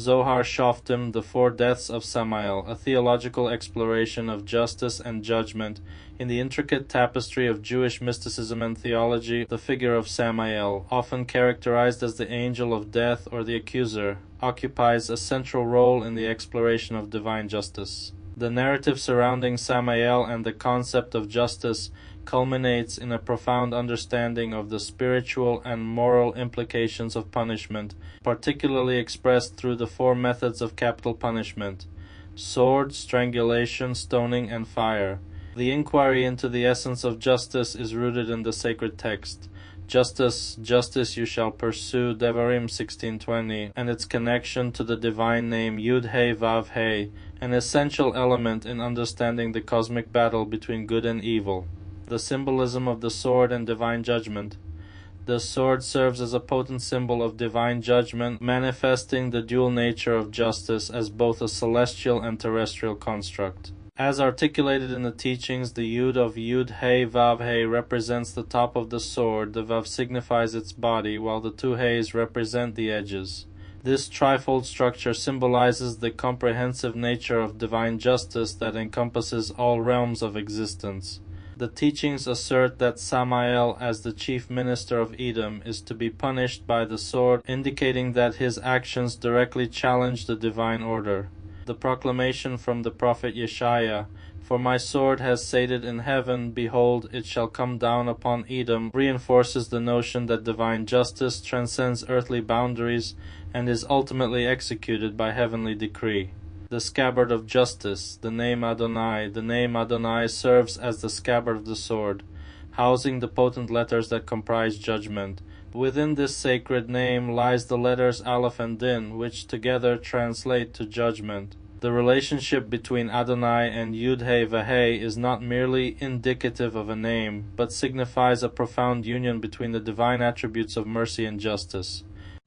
Zohar Shoftim, The Four Deaths of Samael, a theological exploration of justice and judgment. In the intricate tapestry of Jewish mysticism and theology, the figure of Samael, often characterized as the angel of death or the accuser, occupies a central role in the exploration of divine justice. The narrative surrounding Samael and the concept of justice culminates in a profound understanding of the spiritual and moral implications of punishment, particularly expressed through the four methods of capital punishment: sword, strangulation, stoning, and fire. The inquiry into the essence of justice is rooted in the sacred text. Justice, justice you shall pursue, Devarim 16:20, and its connection to the divine name Yud-He-Vav-He, an essential element in understanding the cosmic battle between good and evil. The symbolism of the sword and divine judgment. The sword serves as a potent symbol of divine judgment, manifesting the dual nature of justice as both a celestial and terrestrial construct. As articulated in the teachings, the Yud of Yud-He-Vav-He represents the top of the sword, the Vav signifies its body, while the two He's represent the edges. This trifold structure symbolizes the comprehensive nature of divine justice that encompasses all realms of existence. The teachings assert that Samael, as the chief minister of Edom, is to be punished by the sword, indicating that his actions directly challenge the divine order. The proclamation from the prophet Yeshaya, "For my sword has sated in heaven, behold, it shall come down upon Edom," reinforces the notion that divine justice transcends earthly boundaries and is ultimately executed by heavenly decree. The scabbard of justice, the name Adonai serves as the scabbard of the sword, housing the potent letters that comprise judgment. Within this sacred name lies the letters Aleph and Din, which together translate to judgment. The relationship between Adonai and Yud-He-Vav-He is not merely indicative of a name, but signifies a profound union between the divine attributes of mercy and justice.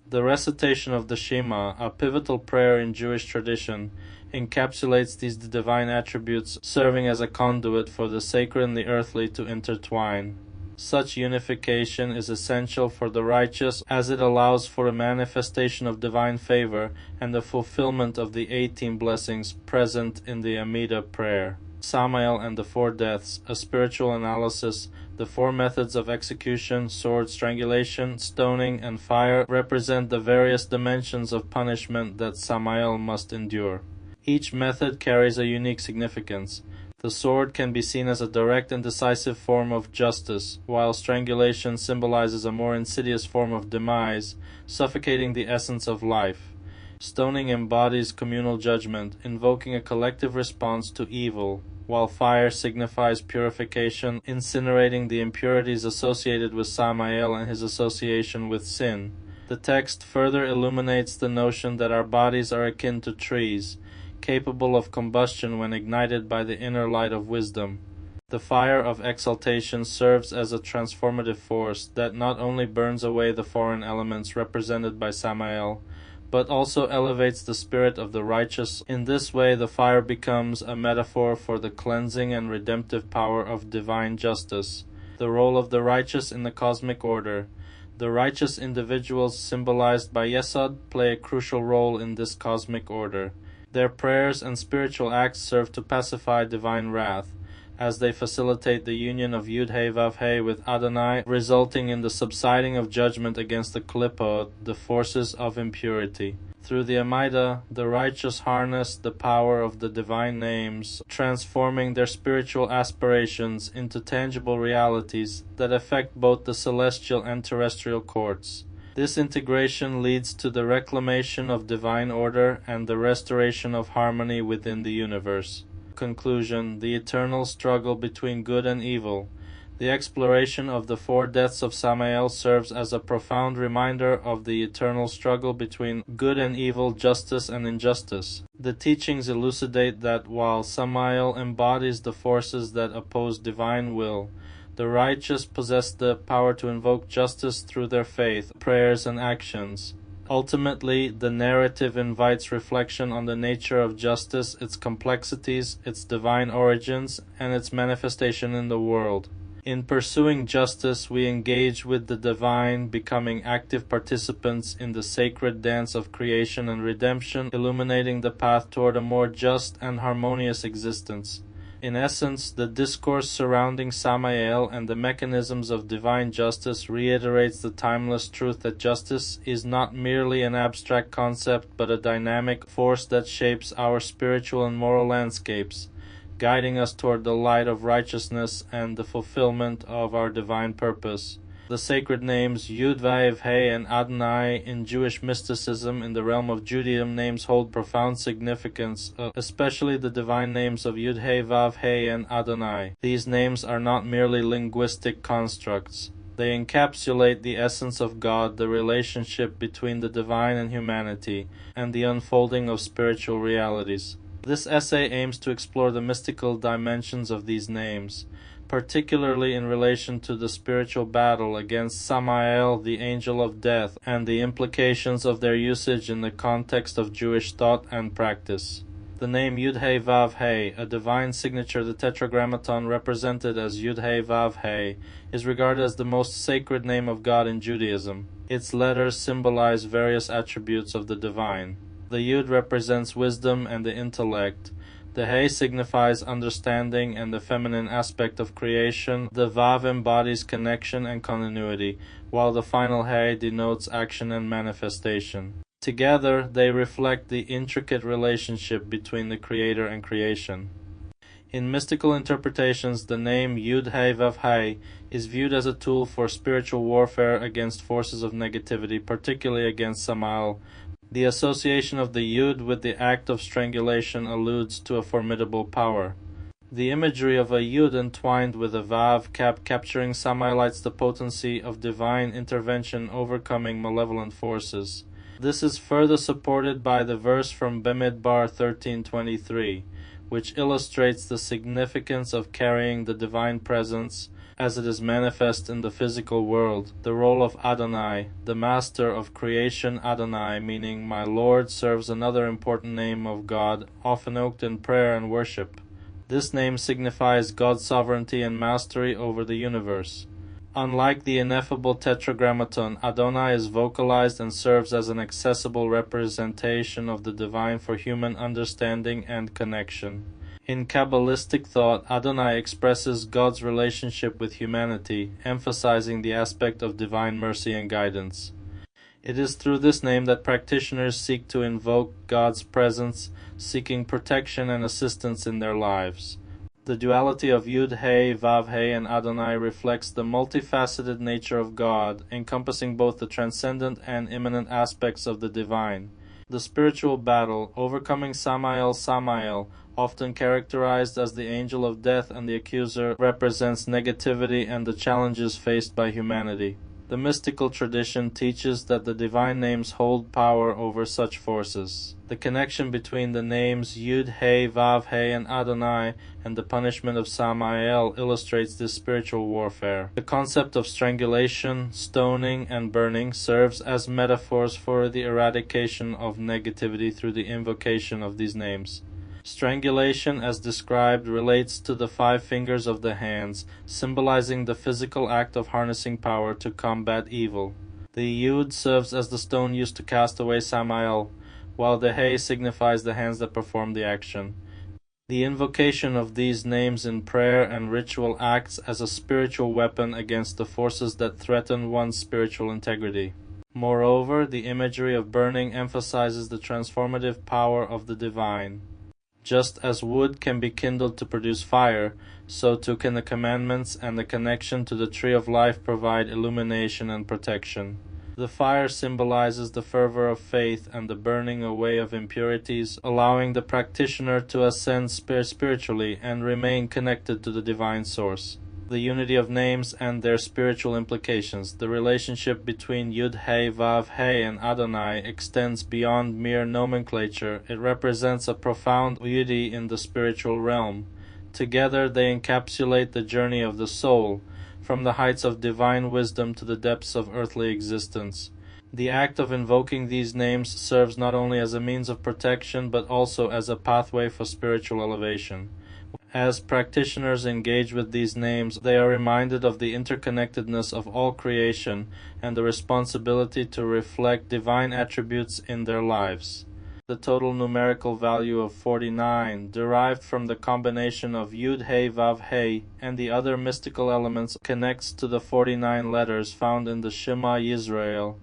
The recitation of the Shema, a pivotal prayer in Jewish tradition, encapsulates these divine attributes, serving as a conduit for the sacred and the earthly to intertwine. Such unification is essential for the righteous, as it allows for a manifestation of divine favor and the fulfillment of the 18 blessings present in the Amidah prayer. Samael and the Four Deaths, a spiritual analysis. The four methods of execution, sword, strangulation, stoning, and fire, represent the various dimensions of punishment that Samael must endure. Each method carries a unique significance. The sword can be seen as a direct and decisive form of justice, while strangulation symbolizes a more insidious form of demise, suffocating the essence of life. Stoning embodies communal judgment, invoking a collective response to evil, while fire signifies purification, incinerating the impurities associated with Samael and his association with sin. The text further illuminates the notion that our bodies are akin to trees, capable of combustion when ignited by the inner light of wisdom. The fire of exaltation serves as a transformative force that not only burns away the foreign elements represented by Samael, but also elevates the spirit of the righteous. In this way, the fire becomes a metaphor for the cleansing and redemptive power of divine justice. The role of the righteous in the cosmic order. The righteous individuals symbolized by Yesod play a crucial role in this cosmic order. Their prayers and spiritual acts serve to pacify divine wrath, as they facilitate the union of Yud-He-Vav-He with Adonai, resulting in the subsiding of judgment against the Klippot, the forces of impurity. Through the Amidah, the righteous harness the power of the divine names, transforming their spiritual aspirations into tangible realities that affect both the celestial and terrestrial courts. This integration leads to the reclamation of divine order and the restoration of harmony within the universe. Conclusion: the eternal struggle between good and evil. The exploration of the four deaths of Samael serves as a profound reminder of the eternal struggle between good and evil, justice and injustice. The teachings elucidate that while Samael embodies the forces that oppose divine will, the righteous possess the power to invoke justice through their faith, prayers, and actions. Ultimately, the narrative invites reflection on the nature of justice, its complexities, its divine origins, and its manifestation in the world. In pursuing justice, we engage with the divine, becoming active participants in the sacred dance of creation and redemption, illuminating the path toward a more just and harmonious existence. In essence, the discourse surrounding Samael and the mechanisms of divine justice reiterates the timeless truth that justice is not merely an abstract concept but a dynamic force that shapes our spiritual and moral landscapes, guiding us toward the light of righteousness and the fulfillment of our divine purpose. The sacred names Yud Vav He and Adonai in Jewish mysticism in the realm of Judaism names hold profound significance, especially the divine names of Yud He Vav He and Adonai. These names are not merely linguistic constructs. They encapsulate the essence of God, the relationship between the divine and humanity, and the unfolding of spiritual realities. This essay aims to explore the mystical dimensions of these names, particularly in relation to the spiritual battle against Samael, the angel of death, and the implications of their usage in the context of Jewish thought and practice. The name Yud He Vav He, a divine signature, the Tetragrammaton represented as Yud He Vav He, is regarded as the most sacred name of God in Judaism. Its letters symbolize various attributes of the divine. The Yud represents wisdom and the intellect. The He signifies understanding and the feminine aspect of creation. The Vav embodies connection and continuity, while the final He denotes action and manifestation. Together, they reflect the intricate relationship between the Creator and creation. In mystical interpretations, the name Yud He Vav He is viewed as a tool for spiritual warfare against forces of negativity, particularly against Samael. The association of the Yud with the act of strangulation alludes to a formidable power. The imagery of a Yud entwined with a Vav capturing Samaelites the potency of divine intervention overcoming malevolent forces. This is further supported by the verse from Bamidbar 13:23, which illustrates the significance of carrying the divine presence as it is manifest in the physical world. The role of Adonai, the master of creation. Adonai, meaning my Lord, serves another important name of God, often invoked in prayer and worship. This name signifies God's sovereignty and mastery over the universe. Unlike the ineffable Tetragrammaton, Adonai is vocalized and serves as an accessible representation of the divine for human understanding and connection. In Kabbalistic thought, Adonai expresses God's relationship with humanity, emphasizing the aspect of divine mercy and guidance. It is through this name that practitioners seek to invoke God's presence, seeking protection and assistance in their lives. The duality of Yud He, Vav He, and Adonai reflects the multifaceted nature of God, encompassing both the transcendent and immanent aspects of the divine. The spiritual battle, overcoming Samael, often characterized as the angel of death and the accuser, represents negativity and the challenges faced by humanity. The mystical tradition teaches that the divine names hold power over such forces. The connection between the names Yud He, Vav He, and Adonai and the punishment of Samael illustrates this spiritual warfare. The concept of strangulation, stoning, and burning serves as metaphors for the eradication of negativity through the invocation of these names. Strangulation, as described, relates to the 5 fingers of the hands, symbolizing the physical act of harnessing power to combat evil. The Yud serves as the stone used to cast away Samael, while the He signifies the hands that perform the action. The invocation of these names in prayer and ritual acts as a spiritual weapon against the forces that threaten one's spiritual integrity. Moreover, the imagery of burning emphasizes the transformative power of the divine. Just as wood can be kindled to produce fire, so too can the commandments and the connection to the tree of life provide illumination and protection. The fire symbolizes the fervor of faith and the burning away of impurities, allowing the practitioner to ascend spiritually and remain connected to the divine source. The unity of names and their spiritual implications. The relationship between Yud He, Vav He, and Adonai extends beyond mere nomenclature. It represents a profound unity in the spiritual realm. Together they encapsulate the journey of the soul, from the heights of divine wisdom to the depths of earthly existence. The act of invoking these names serves not only as a means of protection but also as a pathway for spiritual elevation. As practitioners engage with these names, they are reminded of the interconnectedness of all creation and the responsibility to reflect divine attributes in their lives. The total numerical value of 49, derived from the combination of Yud He Vav He and the other mystical elements, connects to the 49 letters found in the Shema Yisrael,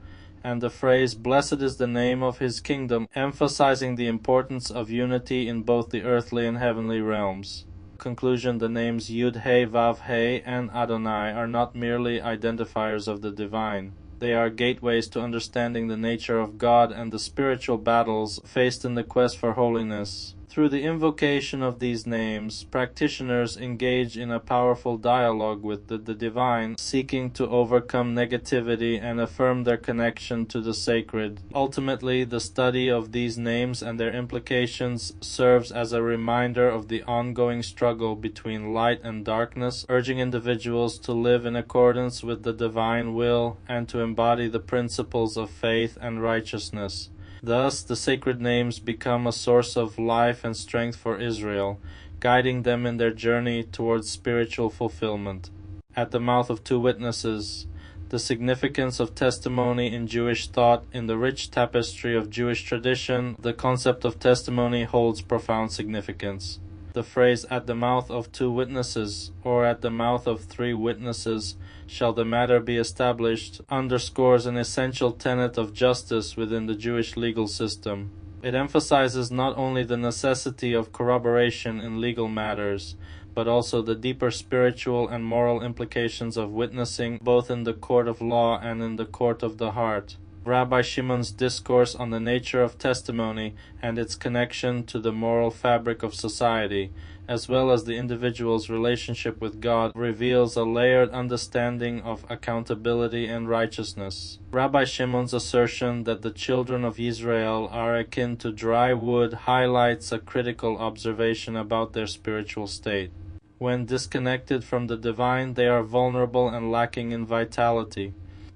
and the phrase, "Blessed is the name of his kingdom," emphasizing the importance of unity in both the earthly and heavenly realms. Conclusion: the names Yud He Vav He and Adonai are not merely identifiers of the divine. They are gateways to understanding the nature of God and the spiritual battles faced in the quest for holiness. Through the invocation of these names, practitioners engage in a powerful dialogue with the divine, seeking to overcome negativity and affirm their connection to the sacred. Ultimately, the study of these names and their implications serves as a reminder of the ongoing struggle between light and darkness, urging individuals to live in accordance with the divine will and to embody the principles of faith and righteousness. Thus, the sacred names become a source of life and strength for Israel, guiding them in their journey towards spiritual fulfillment. At the mouth of two witnesses. The significance of testimony in Jewish thought. In the rich tapestry of Jewish tradition, the concept of testimony holds profound significance. The phrase, "at the mouth of two witnesses," or "at the mouth of three witnesses shall the matter be established," underscores an essential tenet of justice within the Jewish legal system. It emphasizes not only the necessity of corroboration in legal matters, but also the deeper spiritual and moral implications of witnessing, both in the court of law and in the court of the heart. Rabbi Shimon's discourse on the nature of testimony and its connection to the moral fabric of society, as well as the individual's relationship with God, reveals a layered understanding of accountability and righteousness. Rabbi Shimon's assertion that the children of Israel are akin to dry wood highlights a critical observation about their spiritual state. When disconnected from the divine, they are vulnerable and lacking in vitality.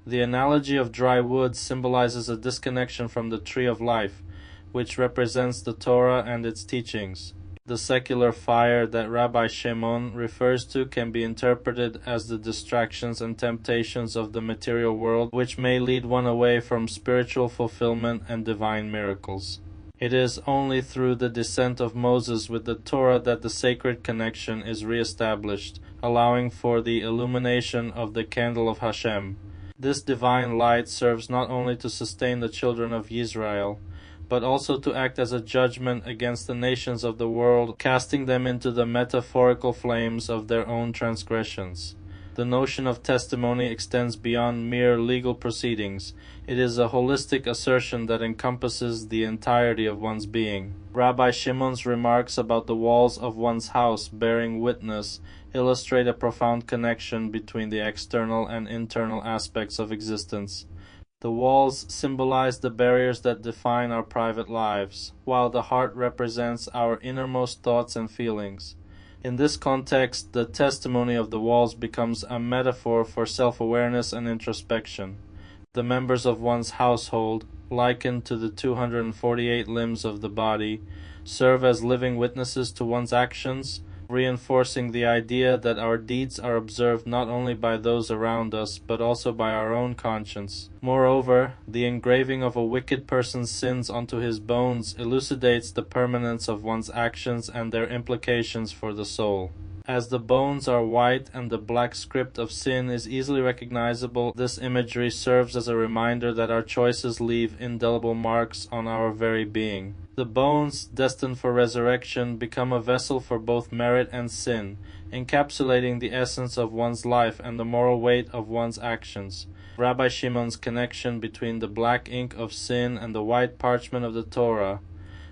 The analogy of dry wood symbolizes a disconnection from the tree of life, which represents the Torah and its teachings. The secular fire that Rabbi Shimon refers to can be interpreted as the distractions and temptations of the material world, which may lead one away from spiritual fulfillment and divine miracles. It is only through the descent of Moses with the Torah that the sacred connection is re-established, allowing for the illumination of the candle of Hashem. This divine light serves not only to sustain the children of Israel, but also to act as a judgment against the nations of the world, casting them into the metaphorical flames of their own transgressions. The notion of testimony extends beyond mere legal proceedings. It is a holistic assertion that encompasses the entirety of one's being. Rabbi Shimon's remarks about the walls of one's house bearing witness illustrate a profound connection between the external and internal aspects of existence. The walls symbolize the barriers that define our private lives, while the heart represents our innermost thoughts and feelings. In this context, the testimony of the walls becomes a metaphor for self-awareness and introspection. The members of one's household, likened to the 248 limbs of the body, serve as living witnesses to one's actions, reinforcing the idea that our deeds are observed not only by those around us, but also by our own conscience. Moreover, the engraving of a wicked person's sins onto his bones elucidates the permanence of one's actions and their implications for the soul. As the bones are white and the black script of sin is easily recognizable, this imagery serves as a reminder that our choices leave indelible marks on our very being. The bones, destined for resurrection, become a vessel for both merit and sin, encapsulating the essence of one's life and the moral weight of one's actions. Rabbi Shimon's connection between the black ink of sin and the white parchment of the Torah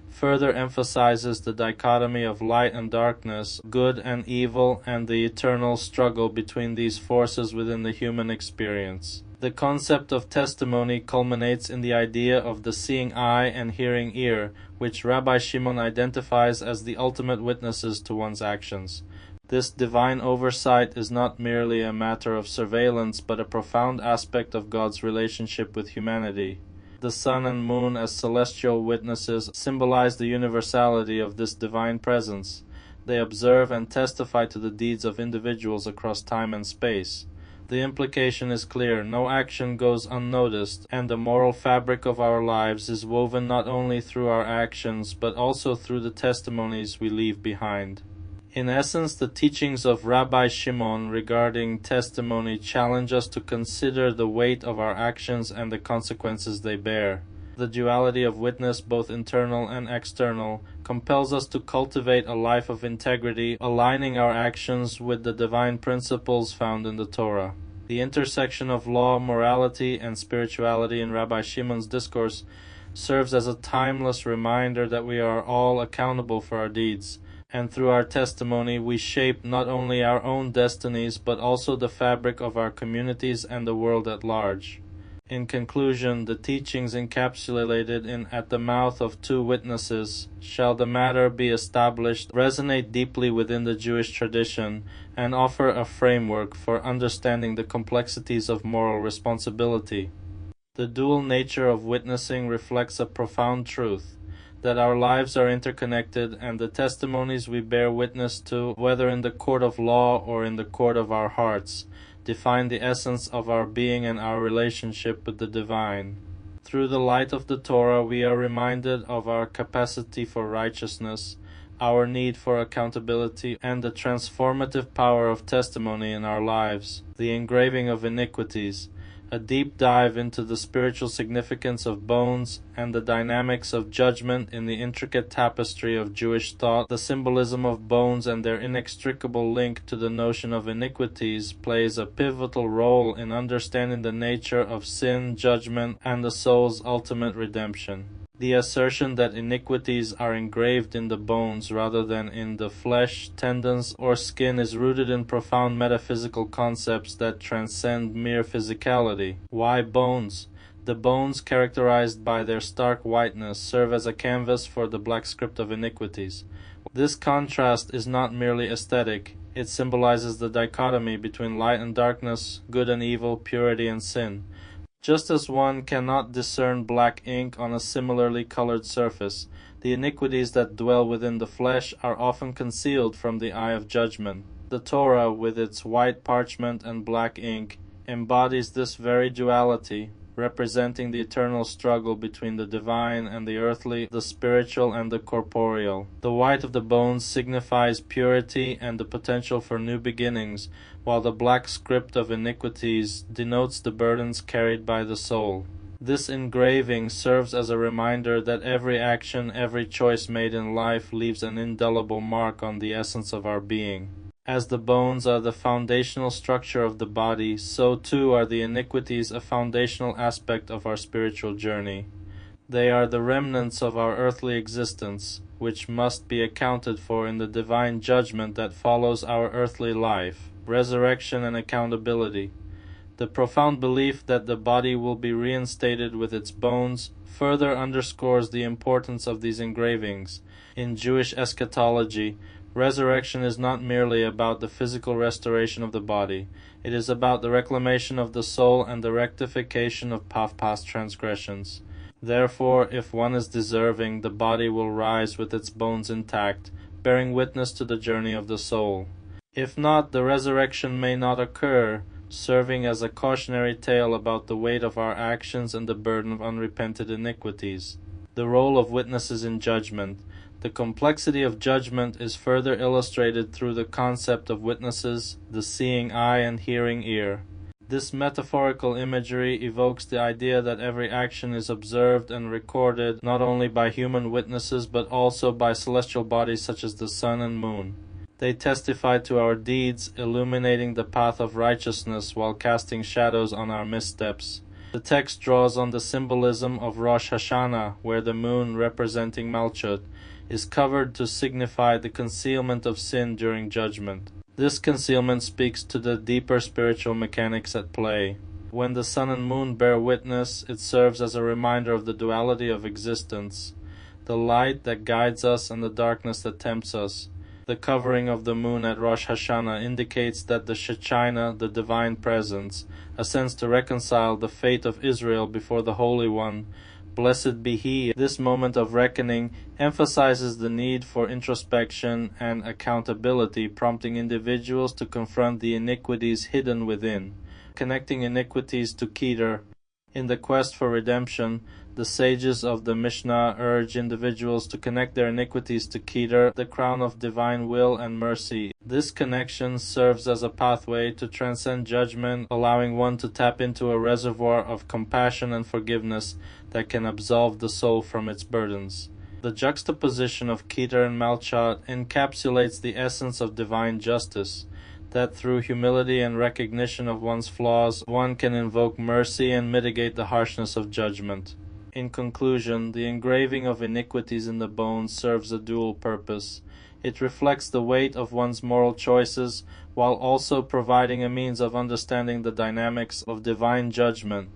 further emphasizes the dichotomy of light and darkness, good and evil, and the eternal struggle between these forces within the human experience. The concept of testimony culminates in the idea of the seeing eye and hearing ear, which Rabbi Shimon identifies as the ultimate witnesses to one's actions. This divine oversight is not merely a matter of surveillance, but a profound aspect of God's relationship with humanity. The sun and moon as celestial witnesses symbolize the universality of this divine presence. They observe and testify to the deeds of individuals across time and space. The implication is clear: no action goes unnoticed, and the moral fabric of our lives is woven not only through our actions, but also through the testimonies we leave behind. In essence, the teachings of Rabbi Shimon regarding testimony challenge us to consider the weight of our actions and the consequences they bear. The duality of witness, both internal and external, compels us to cultivate a life of integrity, aligning our actions with the divine principles found in the Torah. The intersection of law, morality, and spirituality in Rabbi Shimon's discourse serves as a timeless reminder that we are all accountable for our deeds, and through our testimony we shape not only our own destinies but also the fabric of our communities and the world at large. In conclusion, the teachings encapsulated in "At the mouth of two witnesses shall the matter be established" resonate deeply within the Jewish tradition and offer a framework for understanding the complexities of moral responsibility. The dual nature of witnessing reflects a profound truth: that our lives are interconnected, and the testimonies we bear witness to, whether in the court of law or in the court of our hearts, define the essence of our being and our relationship with the divine. Through the light of the Torah, we are reminded of our capacity for righteousness, our need for accountability, and the transformative power of testimony in our lives. The engraving of iniquities, a deep dive into the spiritual significance of bones and the dynamics of judgment in the intricate tapestry of Jewish thought. The symbolism of bones and their inextricable link to the notion of iniquities plays a pivotal role in understanding the nature of sin, judgment, and the soul's ultimate redemption. The assertion that iniquities are engraved in the bones rather than in the flesh, tendons, or skin is rooted in profound metaphysical concepts that transcend mere physicality. Why bones? The bones, characterized by their stark whiteness, serve as a canvas for the black script of iniquities. This contrast is not merely aesthetic. It symbolizes the dichotomy between light and darkness, good and evil, purity and sin. Just as one cannot discern black ink on a similarly colored surface, the iniquities that dwell within the flesh are often concealed from the eye of judgment. The Torah, with its white parchment and black ink, embodies this very duality, representing the eternal struggle between the divine and the earthly, the spiritual and the corporeal. The white of the bones signifies purity and the potential for new beginnings, while the black script of iniquities denotes the burdens carried by the soul. This engraving serves as a reminder that every action, every choice made in life leaves an indelible mark on the essence of our being. As the bones are the foundational structure of the body, so too are the iniquities a foundational aspect of our spiritual journey. They are the remnants of our earthly existence, which must be accounted for in the divine judgment that follows our earthly life, resurrection and accountability. The profound belief that the body will be reinstated with its bones further underscores the importance of these engravings. In Jewish eschatology, resurrection is not merely about the physical restoration of the body. It is about the reclamation of the soul and the rectification of past transgressions. Therefore, if one is deserving, the body will rise with its bones intact, bearing witness to the journey of the soul. If not, the resurrection may not occur, serving as a cautionary tale about the weight of our actions and the burden of unrepented iniquities. The role of witnesses in judgment. The complexity of judgment is further illustrated through the concept of witnesses, the seeing eye and hearing ear. This metaphorical imagery evokes the idea that every action is observed and recorded not only by human witnesses but also by celestial bodies such as the sun and moon. They testify to our deeds, illuminating the path of righteousness while casting shadows on our missteps. The text draws on the symbolism of Rosh Hashanah, where the moon, representing Malchut, is covered to signify the concealment of sin during judgment. This concealment speaks to the deeper spiritual mechanics at play. When the sun and moon bear witness, it serves as a reminder of the duality of existence, the light that guides us and the darkness that tempts us. The covering of the moon at Rosh Hashanah indicates that the Shekinah, the divine presence, ascends to reconcile the fate of Israel before the Holy One, blessed be He. This moment of reckoning emphasizes the need for introspection and accountability, prompting individuals to confront the iniquities hidden within. Connecting iniquities to יקע. In the quest for redemption, the sages of the Mishnah urge individuals to connect their iniquities to יקע, the crown of divine will and mercy. This connection serves as a pathway to transcend judgment, allowing one to tap into a reservoir of compassion and forgiveness that can absolve the soul from its burdens. The juxtaposition of יקע and malchut encapsulates the essence of divine justice, that through humility and recognition of one's flaws, one can invoke mercy and mitigate the harshness of judgment. In conclusion, the engraving of iniquities in the bones serves a dual purpose. It reflects the weight of one's moral choices, while also providing a means of understanding the dynamics of divine judgment.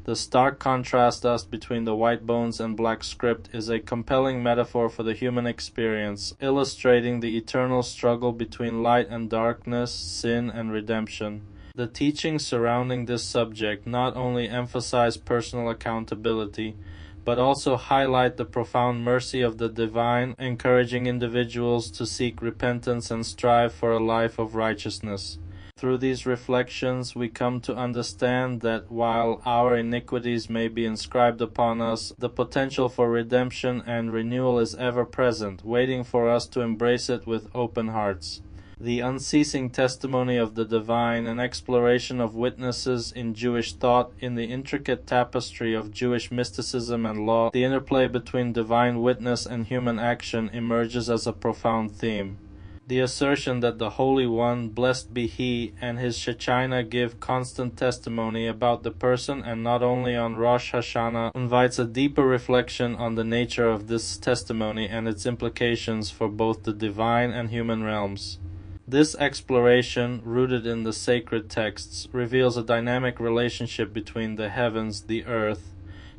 The stark contrast thus between the white bones and black script is a compelling metaphor for the human experience, illustrating the eternal struggle between light and darkness, sin and redemption. The teachings surrounding this subject not only emphasize personal accountability, but also highlight the profound mercy of the divine, encouraging individuals to seek repentance and strive for a life of righteousness. Through these reflections, we come to understand that while our iniquities may be inscribed upon us, the potential for redemption and renewal is ever present, waiting for us to embrace it with open hearts. The unceasing testimony of the divine, an exploration of witnesses in Jewish thought, in the intricate tapestry of Jewish mysticism and law, the interplay between divine witness and human action emerges as a profound theme. The assertion that the Holy One, blessed be He, and His Shekinah give constant testimony about the person, and not only on Rosh Hashanah, invites a deeper reflection on the nature of this testimony and its implications for both the divine and human realms. This exploration, rooted in the sacred texts, reveals a dynamic relationship between the heavens, the earth,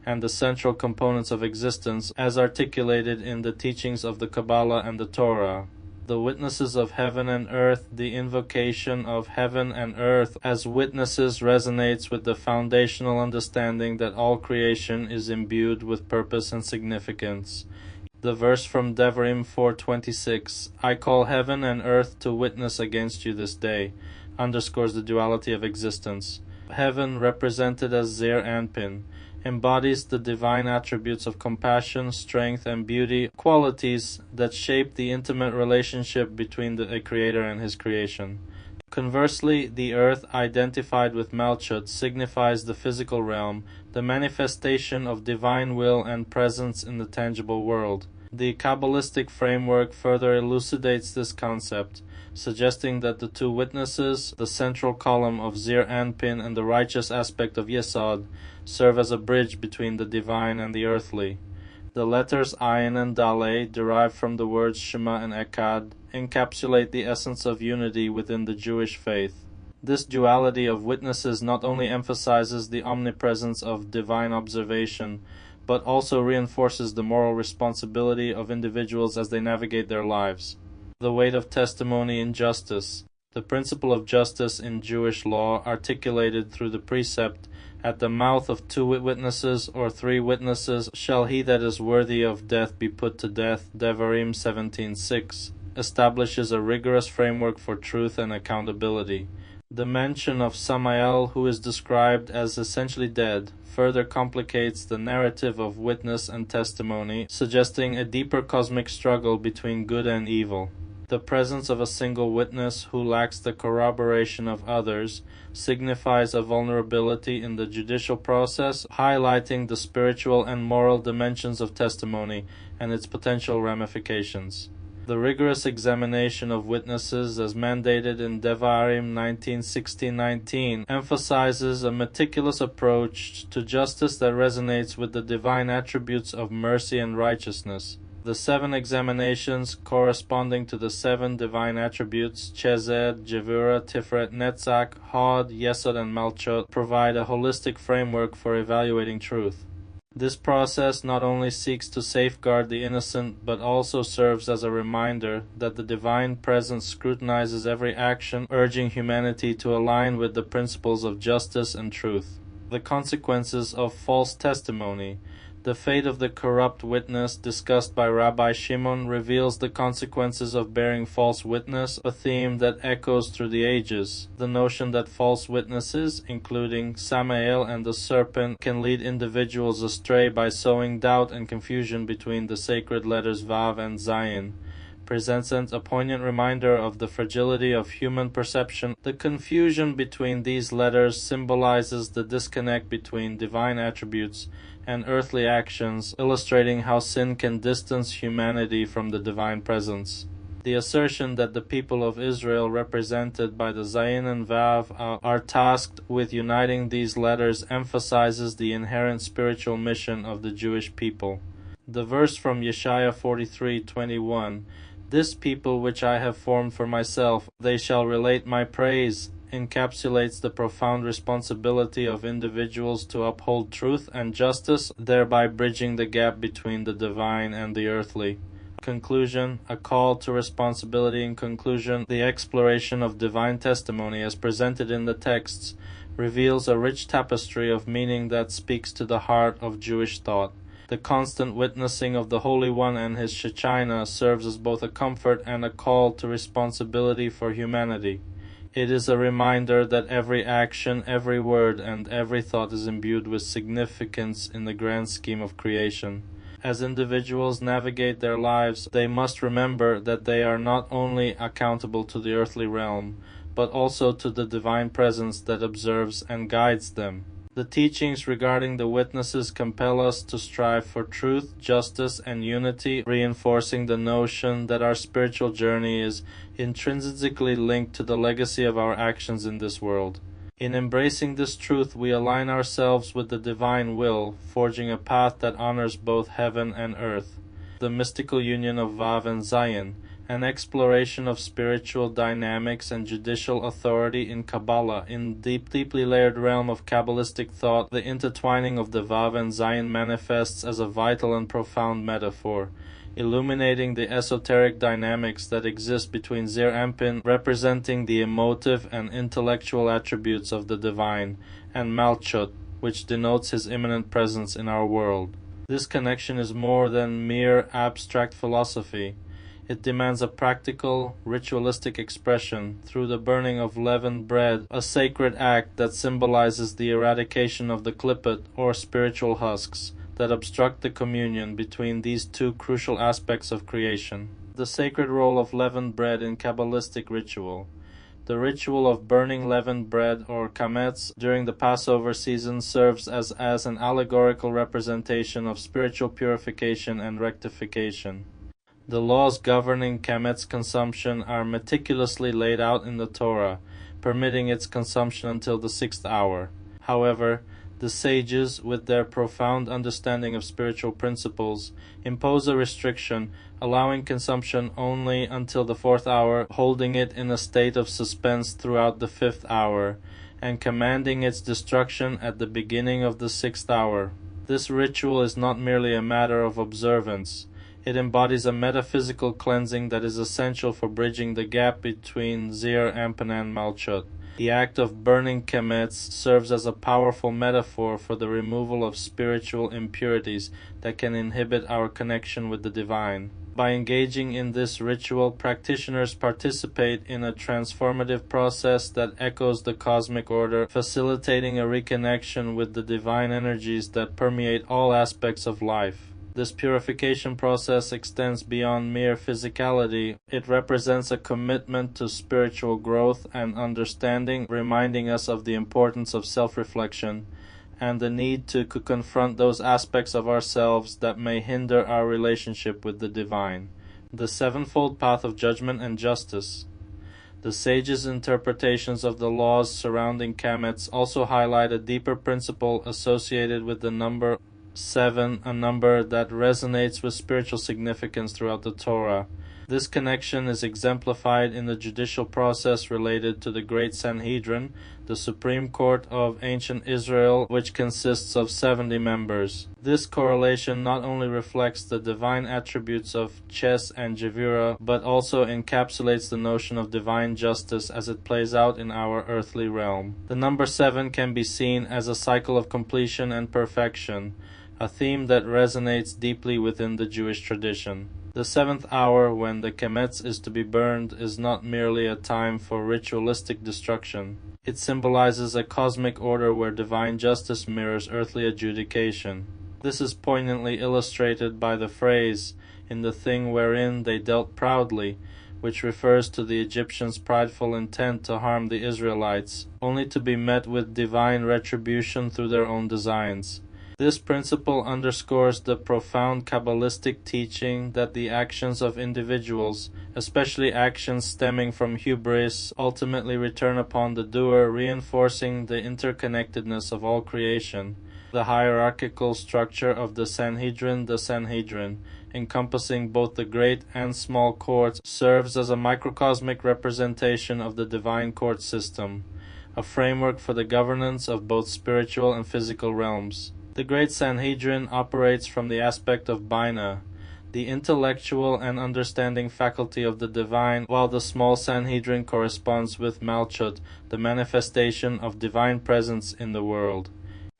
and the central components of existence as articulated in the teachings of the Kabbalah and the Torah. The witnesses of heaven and earth, the invocation of heaven and earth as witnesses resonates with the foundational understanding that all creation is imbued with purpose and significance. The verse from Devarim 4:26, I call heaven and earth to witness against you this day, underscores the duality of existence. Heaven, represented as Zeir Anpin, embodies the divine attributes of compassion, strength, and beauty, qualities that shape the intimate relationship between a creator and his creation. Conversely, the earth, identified with malchut, signifies the physical realm, the manifestation of divine will and presence in the tangible world. The Kabbalistic framework further elucidates this concept, suggesting that the two witnesses, the central column of Zeir Anpin and the righteous aspect of Yesod, serve as a bridge between the divine and the earthly. The letters Ayin and Daleh, derived from the words Shema and Echad, encapsulate the essence of unity within the Jewish faith. This duality of witnesses not only emphasizes the omnipresence of divine observation, but also reinforces the moral responsibility of individuals as they navigate their lives. The weight of testimony in justice. The principle of justice in Jewish law, articulated through the precept, at the mouth of two witnesses or three witnesses shall he that is worthy of death be put to death, Devarim 17:6, establishes a rigorous framework for truth and accountability. The mention of Samael, who is described as essentially dead, further complicates the narrative of witness and testimony, suggesting a deeper cosmic struggle between good and evil. The presence of a single witness who lacks the corroboration of others signifies a vulnerability in the judicial process, highlighting the spiritual and moral dimensions of testimony and its potential ramifications. The rigorous examination of witnesses, as mandated in Devarim 19:16-19, emphasizes a meticulous approach to justice that resonates with the divine attributes of mercy and righteousness. The 7 examinations, corresponding to the 7 divine attributes, Chesed, Gevurah, Tiferet, Netzach, Hod, Yesod, and Malchut, provide a holistic framework for evaluating truth. This process not only seeks to safeguard the innocent, but also serves as a reminder that the divine presence scrutinizes every action, urging humanity to align with the principles of justice and truth. The consequences of false testimony. The fate of the corrupt witness discussed by Rabbi Shimon reveals the consequences of bearing false witness, a theme that echoes through the ages. The notion that false witnesses, including Samael and the serpent, can lead individuals astray by sowing doubt and confusion between the sacred letters Vav and Zayin, presents a poignant reminder of the fragility of human perception. The confusion between these letters symbolizes the disconnect between divine attributes and earthly actions, illustrating how sin can distance humanity from the divine presence. The assertion that the people of Israel, represented by the Zayin and Vav, are tasked with uniting these letters emphasizes the inherent spiritual mission of the Jewish people. The verse from Yeshaya 43:21, "This people which I have formed for myself, they shall relate my praise," encapsulates the profound responsibility of individuals to uphold truth and justice, thereby bridging the gap between the divine and the earthly. Conclusion: a call to responsibility. In conclusion, the exploration of divine testimony as presented in the texts reveals a rich tapestry of meaning that speaks to the heart of Jewish thought. The constant witnessing of the Holy One and his Shekinah serves as both a comfort and a call to responsibility for humanity. It is a reminder that every action, every word, and every thought is imbued with significance in the grand scheme of creation. As individuals navigate their lives, they must remember that they are not only accountable to the earthly realm, but also to the divine presence that observes and guides them. The teachings regarding the witnesses compel us to strive for truth, justice, and unity, reinforcing the notion that our spiritual journey is intrinsically linked to the legacy of our actions in this world. In embracing this truth, we align ourselves with the divine will, forging a path that honors both heaven and earth. The mystical union of Vav and Zayin, an exploration of spiritual dynamics and judicial authority in Kabbalah. In the deeply layered realm of Kabbalistic thought, the intertwining of the Vav and Zayin manifests as a vital and profound metaphor, illuminating the esoteric dynamics that exist between Zeir Anpin, representing the emotive and intellectual attributes of the divine, and Malchut, which denotes his immanent presence in our world. This connection is more than mere abstract philosophy. It demands a practical, ritualistic expression through the burning of leavened bread, a sacred act that symbolizes the eradication of the klippot, or spiritual husks, that obstruct the communion between these two crucial aspects of creation. The sacred role of leavened bread in Kabbalistic ritual. The ritual of burning leavened bread, or chametz, during the Passover season serves as an allegorical representation of spiritual purification and rectification. The laws governing chametz consumption are meticulously laid out in the Torah, permitting its consumption until the 6th hour. However, the sages, with their profound understanding of spiritual principles, impose a restriction, allowing consumption only until the 4th hour, holding it in a state of suspense throughout the 5th hour, and commanding its destruction at the beginning of the 6th hour. This ritual is not merely a matter of observance. It embodies a metaphysical cleansing that is essential for bridging the gap between Zeir Anpin and Malchut. The act of burning chametz serves as a powerful metaphor for the removal of spiritual impurities that can inhibit our connection with the divine. By engaging in this ritual, practitioners participate in a transformative process that echoes the cosmic order, facilitating a reconnection with the divine energies that permeate all aspects of life. This purification process extends beyond mere physicality. It represents a commitment to spiritual growth and understanding, reminding us of the importance of self-reflection and the need to confront those aspects of ourselves that may hinder our relationship with the divine. The sevenfold path of judgment and justice. The sages' interpretations of the laws surrounding chametz also highlight a deeper principle associated with the number 7, a number that resonates with spiritual significance throughout the Torah. This connection is exemplified in the judicial process related to the Great Sanhedrin, the Supreme Court of ancient Israel, which consists of 70 members. This correlation not only reflects the divine attributes of Ches and Gevurah, but also encapsulates the notion of divine justice as it plays out in our earthly realm. The number 7 can be seen as a cycle of completion and perfection, a theme that resonates deeply within the Jewish tradition. The seventh hour, when the kemetz is to be burned, is not merely a time for ritualistic destruction. It symbolizes a cosmic order where divine justice mirrors earthly adjudication. This is poignantly illustrated by the phrase, "in the thing wherein they dealt proudly," which refers to the Egyptians' prideful intent to harm the Israelites, only to be met with divine retribution through their own designs. This principle underscores the profound Kabbalistic teaching that the actions of individuals, especially actions stemming from hubris, ultimately return upon the doer, reinforcing the interconnectedness of all creation. The hierarchical structure of the Sanhedrin, encompassing both the great and small courts, serves as a microcosmic representation of the divine court system, a framework for the governance of both spiritual and physical realms. The great Sanhedrin operates from the aspect of Bina, the intellectual and understanding faculty of the divine, while the small Sanhedrin corresponds with Malchut, the manifestation of divine presence in the world.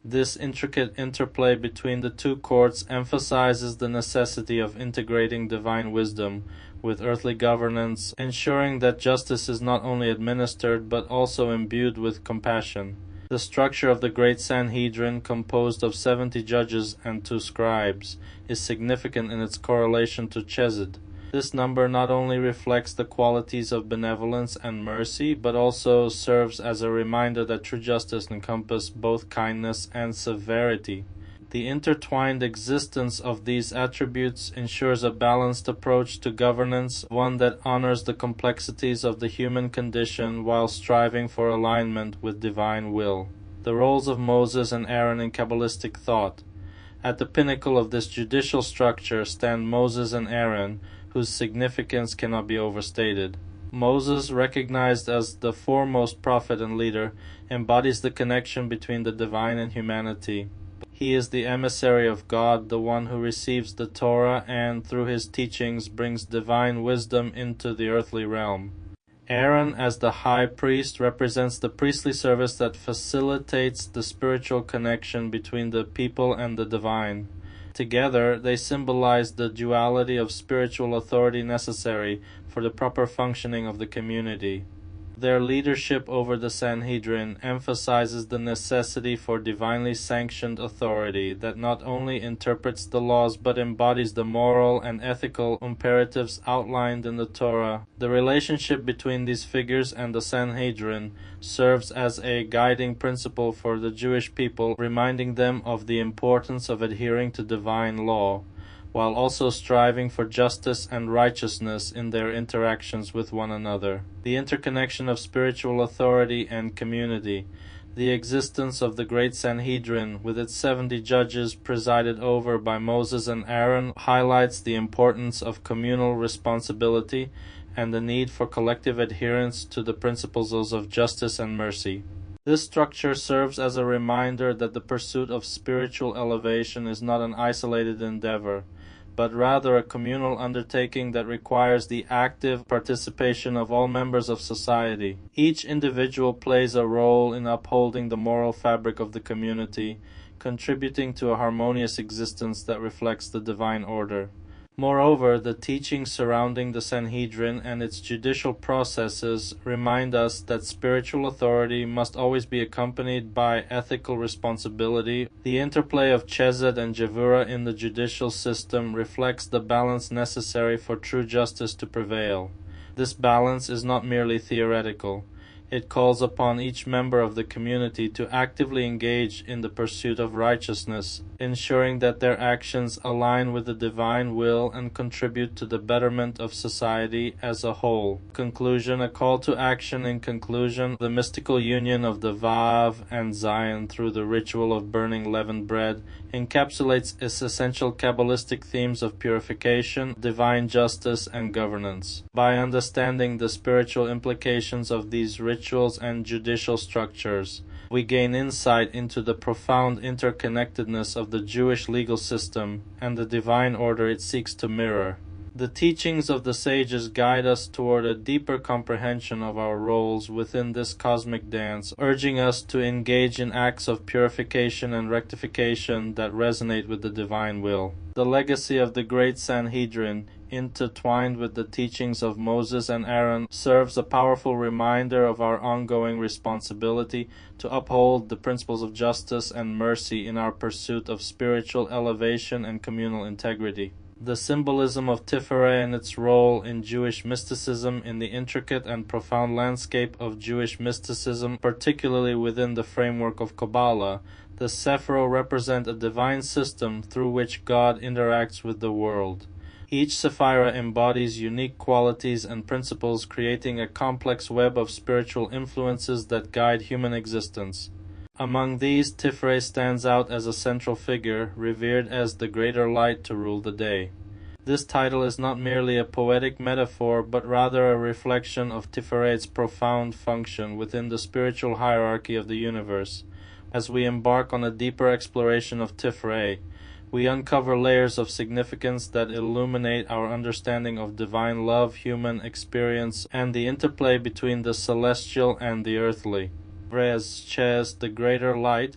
This intricate interplay between the two courts emphasizes the necessity of integrating divine wisdom with earthly governance, ensuring that justice is not only administered but also imbued with compassion. The structure of the great Sanhedrin, composed of 70 judges and 2 scribes, is significant in its correlation to Chesed. This number not only reflects the qualities of benevolence and mercy, but also serves as a reminder that true justice encompasses both kindness and severity. The intertwined existence of these attributes ensures a balanced approach to governance, one that honors the complexities of the human condition while striving for alignment with divine will. The roles of Moses and Aaron in Kabbalistic thought. At the pinnacle of this judicial structure stand Moses and Aaron, whose significance cannot be overstated. Moses, recognized as the foremost prophet and leader, embodies the connection between the divine and humanity. He is the emissary of God, the one who receives the Torah and, through his teachings, brings divine wisdom into the earthly realm. Aaron, as the high priest, represents the priestly service that facilitates the spiritual connection between the people and the divine. Together, they symbolize the duality of spiritual authority necessary for the proper functioning of the community. Their leadership over the Sanhedrin emphasizes the necessity for divinely sanctioned authority that not only interprets the laws but embodies the moral and ethical imperatives outlined in the Torah. The relationship between these figures and the Sanhedrin serves as a guiding principle for the Jewish people, reminding them of the importance of adhering to divine law, while also striving for justice and righteousness in their interactions with one another. The interconnection of spiritual authority and community. The existence of the great Sanhedrin, with its 70 judges presided over by Moses and Aaron, highlights the importance of communal responsibility and the need for collective adherence to the principles of justice and mercy. This structure serves as a reminder that the pursuit of spiritual elevation is not an isolated endeavor, but rather a communal undertaking that requires the active participation of all members of society. Each individual plays a role in upholding the moral fabric of the community, contributing to a harmonious existence that reflects the divine order. Moreover, the teachings surrounding the Sanhedrin and its judicial processes remind us that spiritual authority must always be accompanied by ethical responsibility. The interplay of Chesed and Gevurah in the judicial system reflects the balance necessary for true justice to prevail. This balance is not merely theoretical. It calls upon each member of the community to actively engage in the pursuit of righteousness, ensuring that their actions align with the divine will and contribute to the betterment of society as a whole. Conclusion. A call to action. In conclusion, the mystical union of the Vav and Zion through the ritual of burning leavened bread encapsulates its essential Kabbalistic themes of purification, divine justice, and governance. By understanding the spiritual implications of these rituals and judicial structures, we gain insight into the profound interconnectedness of the Jewish legal system and the divine order it seeks to mirror. The teachings of the sages guide us toward a deeper comprehension of our roles within this cosmic dance, urging us to engage in acts of purification and rectification that resonate with the divine will. The legacy of the great Sanhedrin, intertwined with the teachings of Moses and Aaron, serves a powerful reminder of our ongoing responsibility to uphold the principles of justice and mercy in our pursuit of spiritual elevation and communal integrity. The symbolism of Tiferet and its role in Jewish mysticism in the intricate and profound landscape of Jewish mysticism, particularly within the framework of Kabbalah, the Sephirot represent a divine system through which God interacts with the world. Each Sephira embodies unique qualities and principles, creating a complex web of spiritual influences that guide human existence. Among these, Tiferet stands out as a central figure, revered as the greater light to rule the day. This title is not merely a poetic metaphor, but rather a reflection of Tiferet's profound function within the spiritual hierarchy of the universe. As we embark on a deeper exploration of Tiferet, we uncover layers of significance that illuminate our understanding of divine love, human experience, and the interplay between the celestial and the earthly. As Ches, the greater light,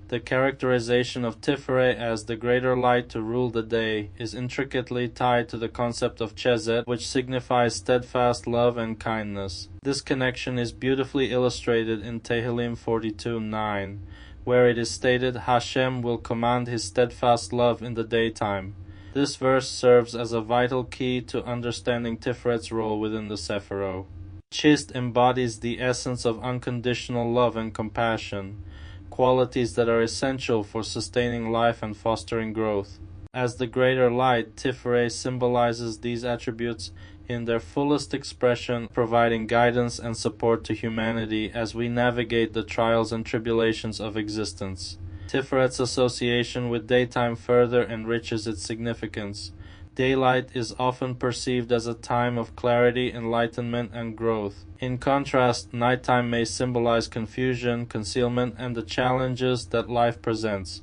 the characterization of Tiferet as the greater light to rule the day is intricately tied to the concept of Chesed, which signifies steadfast love and kindness. This connection is beautifully illustrated in Tehillim 42:9, where it is stated, Hashem will command his steadfast love in the daytime. This verse serves as a vital key to understanding Tiferet's role within the Sephirot. Chist embodies the essence of unconditional love and compassion, qualities that are essential for sustaining life and fostering growth. As the greater light, Tiferet symbolizes these attributes in their fullest expression, providing guidance and support to humanity as we navigate the trials and tribulations of existence. Tiferet's association with daytime further enriches its significance. Daylight is often perceived as a time of clarity, enlightenment, and growth. In contrast, nighttime may symbolize confusion, concealment, and the challenges that life presents.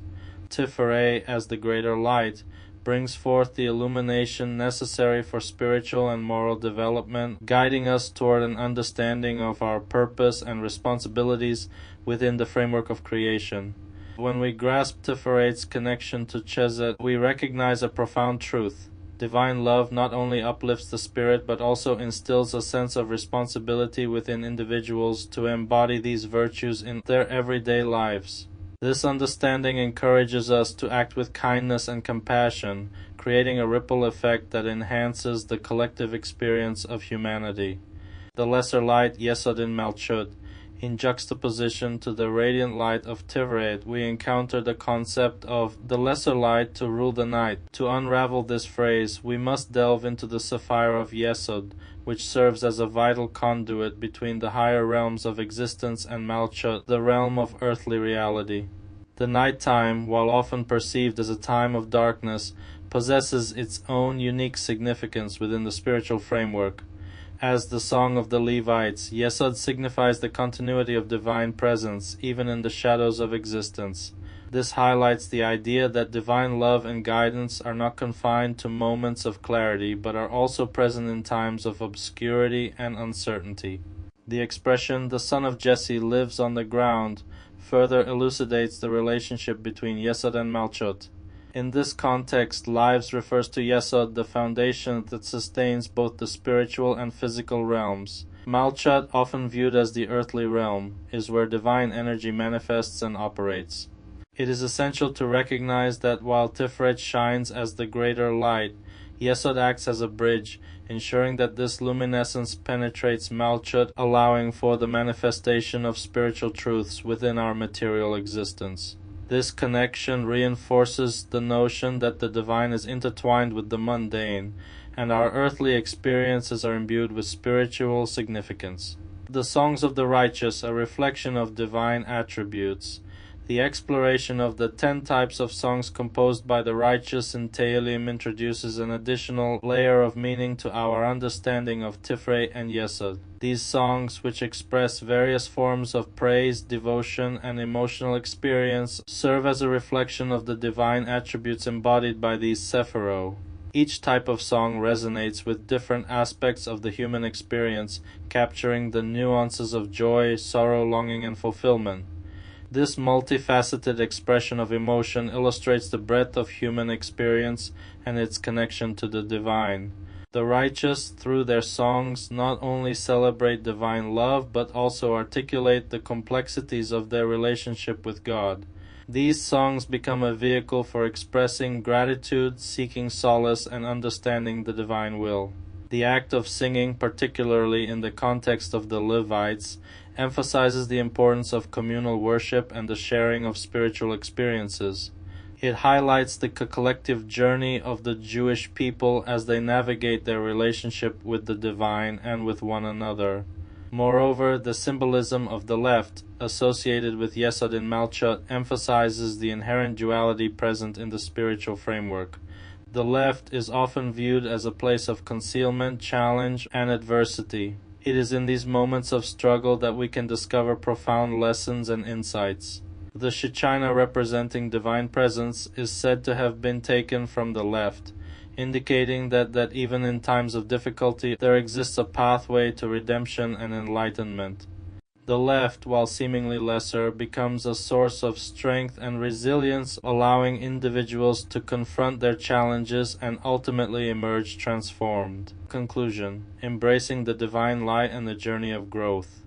Tiferet, as the greater light, brings forth the illumination necessary for spiritual and moral development, guiding us toward an understanding of our purpose and responsibilities within the framework of creation. When we grasp Tiferet's connection to Chesed, we recognize a profound truth. Divine love not only uplifts the spirit, but also instills a sense of responsibility within individuals to embody these virtues in their everyday lives. This understanding encourages us to act with kindness and compassion, creating a ripple effect that enhances the collective experience of humanity. The lesser light, Yesod in Malchut, in juxtaposition to the radiant light of Tiferet, we encounter the concept of the lesser light to rule the night. To unravel this phrase, we must delve into the Sephira of Yesod, which serves as a vital conduit between the higher realms of existence and Malchut, the realm of earthly reality. The nighttime, while often perceived as a time of darkness, possesses its own unique significance within the spiritual framework. As the Song of the Levites, Yesod signifies the continuity of divine presence, even in the shadows of existence. This highlights the idea that divine love and guidance are not confined to moments of clarity, but are also present in times of obscurity and uncertainty. The expression, the son of Jesse lives on the ground, further elucidates the relationship between Yesod and Malchut. In this context, lives refers to Yesod, the foundation that sustains both the spiritual and physical realms. Malchut, often viewed as the earthly realm, is where divine energy manifests and operates. It is essential to recognize that while Tiferet shines as the greater light, Yesod acts as a bridge, ensuring that this luminescence penetrates Malchut, allowing for the manifestation of spiritual truths within our material existence. This connection reinforces the notion that the divine is intertwined with the mundane, and our earthly experiences are imbued with spiritual significance. The Songs of the Righteous, a reflection of divine attributes. The exploration of the 10 types of songs composed by the righteous in Tehillim introduces an additional layer of meaning to our understanding of Tiferet and Yesod. These songs, which express various forms of praise, devotion, and emotional experience, serve as a reflection of the divine attributes embodied by these Sephirot. Each type of song resonates with different aspects of the human experience, capturing the nuances of joy, sorrow, longing, and fulfillment. This multifaceted expression of emotion illustrates the breadth of human experience and its connection to the divine. The righteous, through their songs, not only celebrate divine love, but also articulate the complexities of their relationship with God. These songs become a vehicle for expressing gratitude, seeking solace, and understanding the divine will. The act of singing, particularly in the context of the Levites, emphasizes the importance of communal worship and the sharing of spiritual experiences. It highlights the collective journey of the Jewish people as they navigate their relationship with the divine and with one another. Moreover, the symbolism of the left, associated with Yesod in Malchut, emphasizes the inherent duality present in the spiritual framework. The left is often viewed as a place of concealment, challenge, and adversity. It is in these moments of struggle that we can discover profound lessons and insights. The Shechina, representing divine presence, is said to have been taken from the left, indicating that even in times of difficulty there exists a pathway to redemption and enlightenment. The left, while seemingly lesser, becomes a source of strength and resilience, allowing individuals to confront their challenges and ultimately emerge transformed. Conclusion: embracing the divine light and the journey of growth.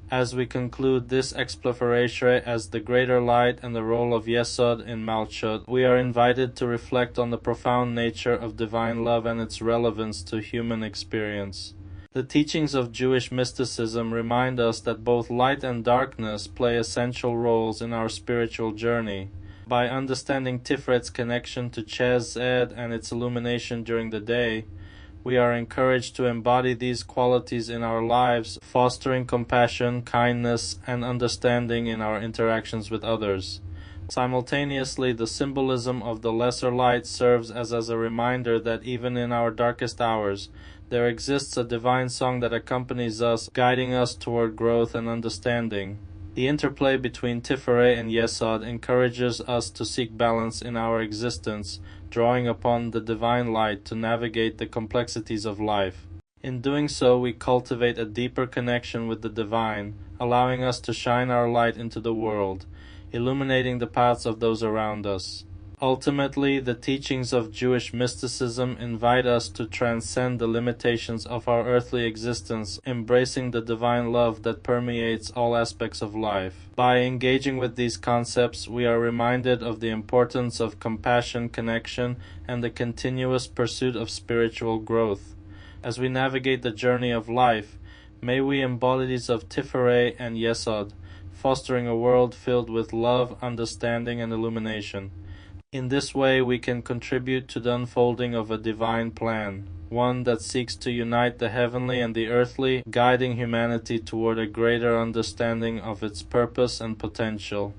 As we conclude this exploration as the greater light and the role of Yesod in Malchut, we are invited to reflect on the profound nature of divine love and its relevance to human experience. The teachings of Jewish mysticism remind us that both light and darkness play essential roles in our spiritual journey. By understanding Tifret's connection to Chesed and its illumination during the day, we are encouraged to embody these qualities in our lives, fostering compassion, kindness, and understanding in our interactions with others. Simultaneously, the symbolism of the lesser light serves as a reminder that even in our darkest hours, there exists a divine song that accompanies us, guiding us toward growth and understanding. The interplay between Tiferet and Yesod encourages us to seek balance in our existence, drawing upon the divine light to navigate the complexities of life. In doing so, we cultivate a deeper connection with the divine, allowing us to shine our light into the world, illuminating the paths of those around us. Ultimately, the teachings of Jewish mysticism invite us to transcend the limitations of our earthly existence, embracing the divine love that permeates all aspects of life. By engaging with these concepts, we are reminded of the importance of compassion, connection, and the continuous pursuit of spiritual growth. As we navigate the journey of life, may we embody these of Tiferet and Yesod, fostering a world filled with love, understanding, and illumination. In this way, we can contribute to the unfolding of a divine plan, one that seeks to unite the heavenly and the earthly, guiding humanity toward a greater understanding of its purpose and potential.